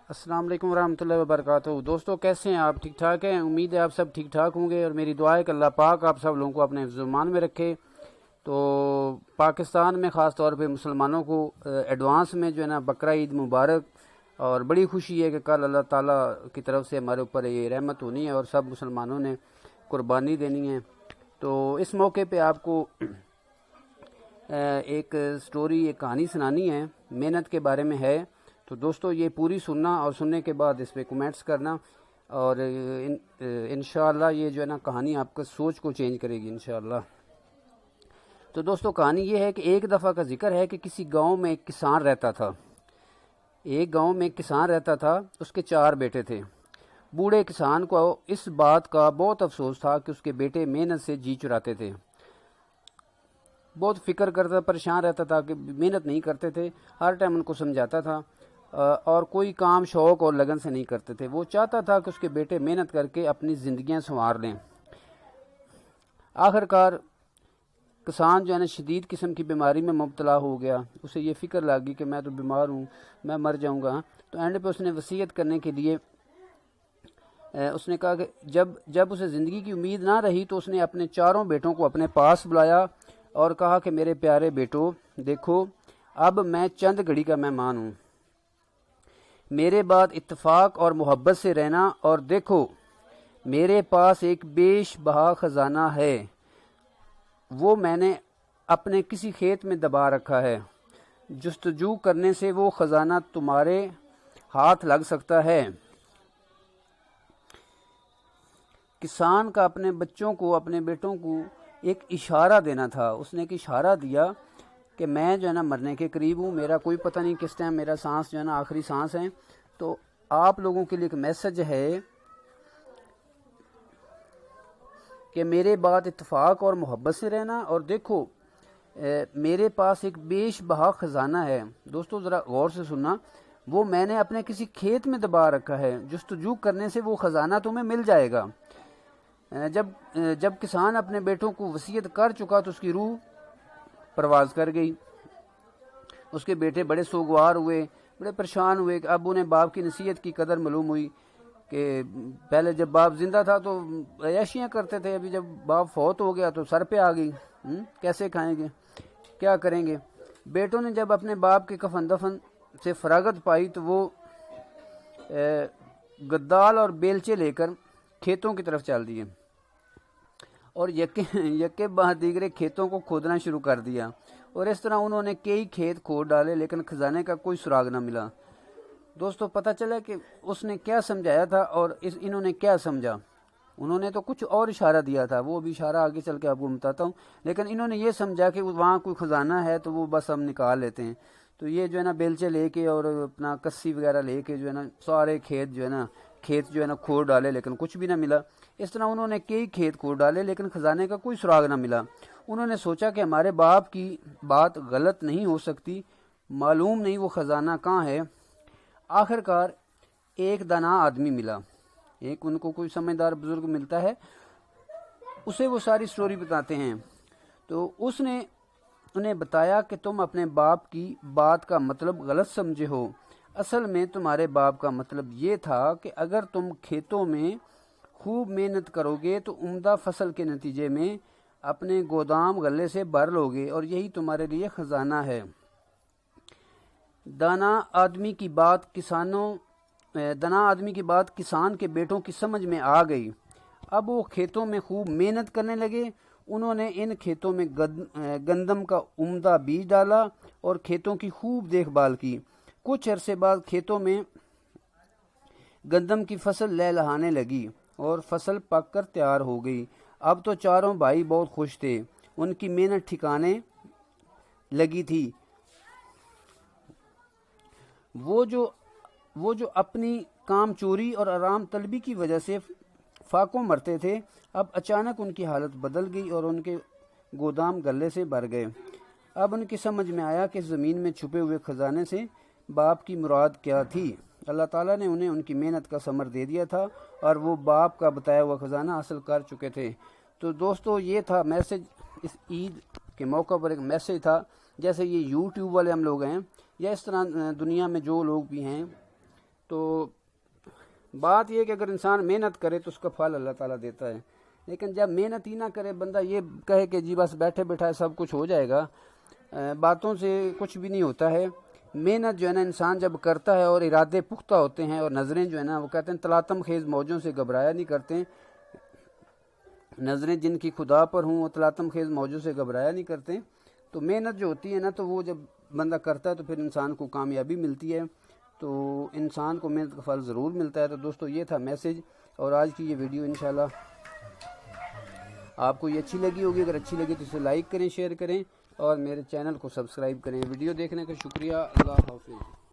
السلام علیکم ورحمۃ اللہ وبرکاتہ۔ دوستو کیسے ہیں آپ؟ ٹھیک ٹھاک ہیں؟ امید ہے آپ سب ٹھیک ٹھاک ہوں گے، اور میری دعا ہے کہ اللہ پاک آپ سب لوگوں کو اپنے حفظ و امان میں رکھے۔ تو پاکستان میں خاص طور پہ مسلمانوں کو ایڈوانس میں جو ہے نا بقرہ عید مبارک، اور بڑی خوشی ہے کہ کل اللہ تعالیٰ کی طرف سے ہمارے اوپر یہ رحمت ہونی ہے اور سب مسلمانوں نے قربانی دینی ہے۔ تو اس موقع پہ آپ کو ایک سٹوری، ایک کہانی سنانی ہے، محنت کے بارے میں ہے۔ تو دوستو یہ پوری سننا، اور سننے کے بعد اس پہ کومنٹس کرنا، اور انشاءاللہ یہ جو ہے نا کہانی آپ کا سوچ کو چینج کرے گی انشاءاللہ۔ تو دوستو کہانی یہ ہے کہ ایک دفعہ کا ذکر ہے کہ کسی گاؤں میں ایک کسان رہتا تھا۔ ایک گاؤں میں ایک کسان رہتا تھا، اس کے 4 بیٹے تھے۔ بوڑھے کسان کو اس بات کا بہت افسوس تھا کہ اس کے بیٹے محنت سے جی چراتے تھے۔ بہت فکر کرتا، پریشان رہتا تھا کہ محنت نہیں کرتے تھے۔ ہر ٹائم ان کو سمجھاتا تھا، اور کوئی کام شوق اور لگن سے نہیں کرتے تھے۔ وہ چاہتا تھا کہ اس کے بیٹے محنت کر کے اپنی زندگیاں سنوار لیں۔ آخر کار کسان جو ہے نا شدید قسم کی بیماری میں مبتلا ہو گیا۔ اسے یہ فکر لگی کہ میں تو بیمار ہوں، میں مر جاؤں گا۔ تو اینڈ پہ اس نے وصیت کرنے کے لیے اس نے کہا کہ جب اسے زندگی کی امید نہ رہی تو اس نے اپنے 4 بیٹوں کو اپنے پاس بلایا اور کہا کہ میرے پیارے بیٹو، دیکھو اب میں چند گھڑی کا مہمان ہوں، میرے بعد اتفاق اور محبت سے رہنا، اور دیکھو میرے پاس ایک بیش بہا خزانہ ہے، وہ میں نے اپنے کسی کھیت میں دبا رکھا ہے، جستجو کرنے سے وہ خزانہ تمہارے ہاتھ لگ سکتا ہے۔ کسان کا اپنے بچوں کو، اپنے بیٹوں کو ایک اشارہ دینا تھا۔ اس نے ایک اشارہ دیا کہ میں جو ہے نا مرنے کے قریب ہوں، میرا کوئی پتہ نہیں کس ٹائم میرا سانس جو ہے نا آخری سانس ہے۔ تو آپ لوگوں کے لیے ایک میسج ہے کہ میرے بعد اتفاق اور محبت سے رہنا، اور دیکھو میرے پاس ایک بیش بہا خزانہ ہے۔ دوستو ذرا غور سے سننا، وہ میں نے اپنے کسی کھیت میں دبا رکھا ہے، جستجو کرنے سے وہ خزانہ تمہیں مل جائے گا۔ جب کسان اپنے بیٹوں کو وصیت کر چکا تو اس کی روح پرواز کر گئی۔ اس کے بیٹے بڑے سوگوار ہوئے، بڑے پریشان ہوئے کہ اب انہیں باپ کی نصیحت کی قدر معلوم ہوئی کہ پہلے جب باپ زندہ تھا تو عیاشیاں کرتے تھے، ابھی جب باپ فوت ہو گیا تو سر پہ آ گئی، کیسے کھائیں گے، کیا کریں گے۔ بیٹوں نے جب اپنے باپ کے کفن دفن سے فراغت پائی تو وہ گدال اور بیلچے لے کر کھیتوں کی طرف چل دیے، اور یکے بعد دیگرے کھیتوں کو کھودنا شروع کر دیا، اور اس طرح انہوں نے کئی کھیت کھود ڈالے، لیکن خزانے کا کوئی سراغ نہ ملا۔ دوستو پتہ چلا کہ اس نے کیا سمجھایا تھا اور انہوں نے کیا سمجھا۔ انہوں نے تو کچھ اور اشارہ دیا تھا، وہ بھی اشارہ آگے چل کے آپ کو بتاتا ہوں، لیکن انہوں نے یہ سمجھا کہ وہاں کوئی خزانہ ہے تو وہ بس ہم نکال لیتے ہیں۔ تو یہ جو ہے نا بیلچے لے کے اور اپنا کسی وغیرہ لے کے جو ہے نا سارے کھیت جو ہے نا کھود ڈالے، لیکن کچھ بھی نہ ملا۔ اس طرح انہوں نے کئی کھیت کھود ڈالے، لیکن خزانے کا کوئی سراغ نہ ملا۔ انہوں نے سوچا کہ ہمارے باپ کی بات غلط نہیں ہو سکتی، معلوم نہیں وہ خزانہ کہاں ہے۔ آخر کار ایک دانا آدمی ملا، ایک ان کو کوئی سمجھدار بزرگ ملتا ہے، اسے وہ ساری سٹوری بتاتے ہیں۔ تو اس نے انہیں بتایا کہ تم اپنے باپ کی بات کا مطلب غلط سمجھے ہو، اصل میں تمہارے باپ کا مطلب یہ تھا کہ اگر تم کھیتوں میں خوب محنت کرو گے تو عمدہ فصل کے نتیجے میں اپنے گودام غلے سے بھر لو گے، اور یہی تمہارے لیے خزانہ ہے۔ دانا آدمی کی بات کسان کے بیٹوں کی سمجھ میں آ گئی۔ اب وہ کھیتوں میں خوب محنت کرنے لگے۔ انہوں نے ان کھیتوں میں گندم کا عمدہ بیج ڈالا اور کھیتوں کی خوب دیکھ بھال کی۔ کچھ عرصے بعد کھیتوں میں گندم کی فصل لہلہانے لگی اور فصل پک کر تیار ہو گئی۔ اب تو 4 بھائی بہت خوش تھے، ان کی محنت ٹھکانے لگی تھی۔ وہ جو اپنی کام چوری اور آرام طلبی کی وجہ سے فاقوں مرتے تھے، اب اچانک ان کی حالت بدل گئی اور ان کے گودام غلے سے بھر گئے۔ اب ان کی سمجھ میں آیا کہ زمین میں چھپے ہوئے خزانے سے باپ کی مراد کیا تھی۔ اللہ تعالیٰ نے انہیں ان کی محنت کا ثمر دے دیا تھا، اور وہ باپ کا بتایا ہوا خزانہ حاصل کر چکے تھے۔ تو دوستو یہ تھا میسج، اس عید کے موقع پر ایک میسج تھا۔ جیسے یہ یوٹیوب والے ہم لوگ ہیں، یا اس طرح دنیا میں جو لوگ بھی ہیں، تو بات یہ کہ اگر انسان محنت کرے تو اس کا پھل اللہ تعالیٰ دیتا ہے، لیکن جب محنت ہی نہ کرے، بندہ یہ کہے کہ جی بس بیٹھے بیٹھائے سب کچھ ہو جائے گا، باتوں سے کچھ بھی نہیں ہوتا ہے۔ محنت جو ہے نا انسان جب کرتا ہے اور ارادے پختہ ہوتے ہیں، اور نظریں جو ہے نا وہ کہتے ہیں تلاطم خیز موجوں سے گھبرایا نہیں کرتے، نظریں جن کی خدا پر ہوں وہ تلاطم خیز موجوں سے گھبرایا نہیں کرتے۔ تو محنت جو ہوتی ہے نا تو وہ جب بندہ کرتا ہے تو پھر انسان کو کامیابی ملتی ہے، تو انسان کو محنت کا پھل ضرور ملتا ہے۔ تو دوستو یہ تھا میسج، اور آج کی یہ ویڈیو انشاءاللہ آپ کو یہ اچھی لگی ہوگی۔ اگر اچھی لگی تو اسے لائک کریں، شیئر کریں، اور میرے چینل کو سبسکرائب کریں۔ ویڈیو دیکھنے کا شکریہ، اللہ حافظ۔